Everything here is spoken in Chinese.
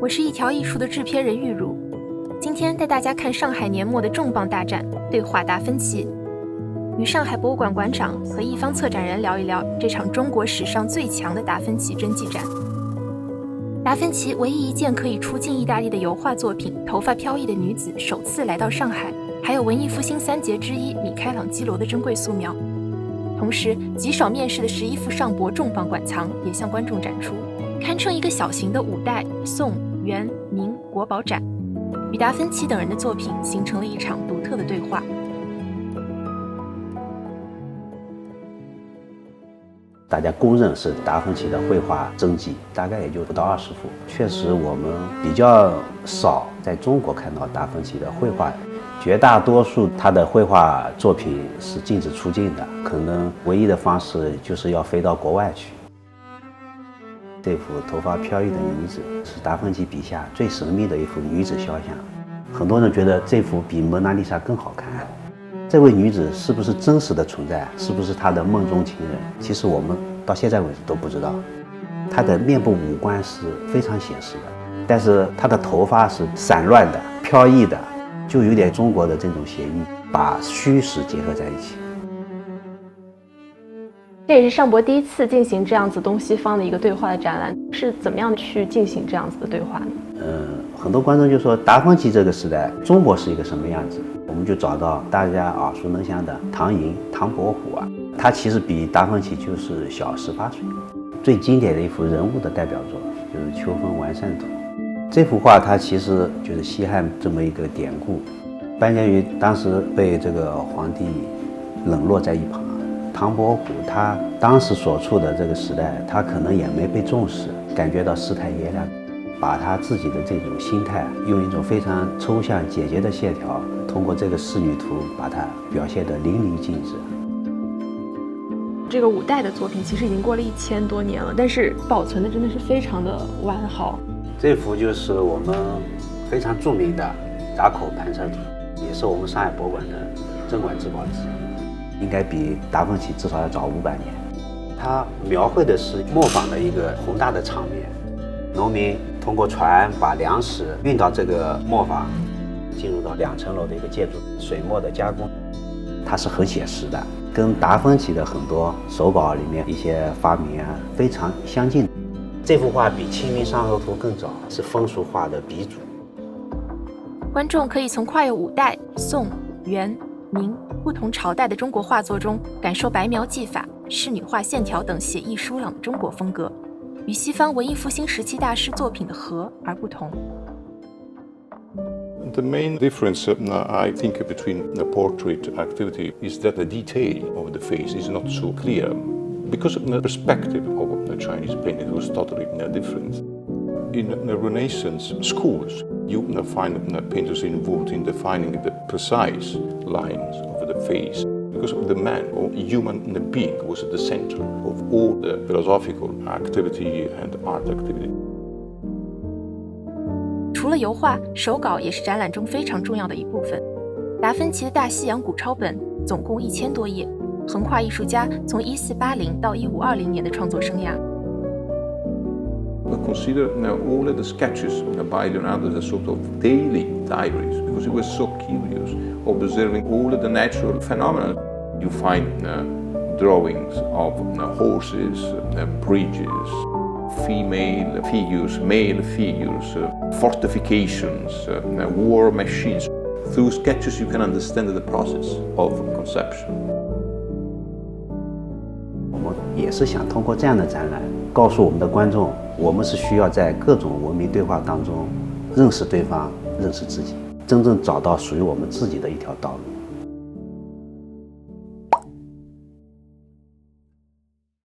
我是一条艺术的制片人玉茹，今天带大家看上海年末的重磅大战——对话达芬奇，与上海博物馆馆长和一方策展人聊一聊这场中国史上最强的达芬奇真迹战。达芬奇唯一一件可以出境意大利的油画作品《头发飘逸的女子》首次来到上海，还有文艺复兴三杰之一米开朗基罗的珍贵素描。同时，极少面世的11幅上博重磅馆藏也向观众展出，堪称一个小型的五代、宋、元、明国宝展，与达芬奇等人的作品形成了一场独特的对话。大家公认是达芬奇的绘画真迹，大概也就不到20幅。确实，我们比较少在中国看到达芬奇的绘画，绝大多数他的绘画作品是禁止出境的，可能唯一的方式就是要飞到国外去。这幅头发飘逸的女子是达芬奇笔下最神秘的一幅女子肖像，很多人觉得这幅比蒙娜丽莎更好看。这位女子是不是真实的存在？是不是她的梦中情人？其实我们到现在为止都不知道。她的面部五官是非常显示的，但是她的头发是散乱的、飘逸的，就有点中国的这种写意，把虚实结合在一起。这也是上博第一次进行这样子东西方的一个对话的展览，是怎么样去进行这样子的对话呢？很多观众就说达芬奇这个时代，中国是一个什么样子？我们就找到大家耳熟能详的唐寅、唐伯虎啊，他其实比达芬奇就是小18岁。最经典的一幅人物的代表作就是《秋风完善图》。这幅画它其实就是西汉这么一个典故，班婕妤当时被这个皇帝冷落在一旁。唐伯虎他当时所处的这个时代，他可能也没被重视，感觉到世态炎凉，把他自己的这种心态用一种非常抽象简洁的线条，通过这个仕女图把它表现得淋漓尽致。这个五代的作品其实已经过了1000多年了，但是保存的真的是非常的完好。这幅就是我们非常著名的垭口盘车图，也是我们上海博物馆的镇馆之宝之一，应该比达芬奇至少要早500年。它描绘的是磨坊的一个宏大的场面，农民通过船把粮食运到这个磨坊，进入到2层楼的一个建筑，水墨的加工，它是很写实的，跟达芬奇的很多手稿里面一些发明啊非常相近。这幅画比《清明上河图》更早，是风俗画的鼻祖。观众可以从跨越五代、宋、元、明不同朝代的中国画作中，感受白描技法、仕女画线条等写意疏朗的中国风格，与西方文艺复兴时期大师作品的和而不同。The main difference, I think, between the portrait activity is that the detail of the face is not so clear. Because the perspective of the Chinese painting was totally different. In the Renaissance schools, you find painters involved in defining the precise lines of the face. Because the man or human being was at the center of all the philosophical activity and art activity. 除了油画，手稿也是展览中非常重要的一部分。达芬奇的大西洋古抄本总共1000多页，横跨艺术家从1480到1520年的创作生涯。We consider all the sketches by Leonardo as a sort of daily diaries, because he was so curious, observing all the natural phenomena. You find drawings of horses, bridges, female figures, male figures, fortifications, war machines. Through sketches you can understand the process of conception. 我们也是想通过这样的展览，告诉我们的观众，我们是需要在各种文明对话当中认识对方，认识自己，真正找到属于我们自己的一条道路。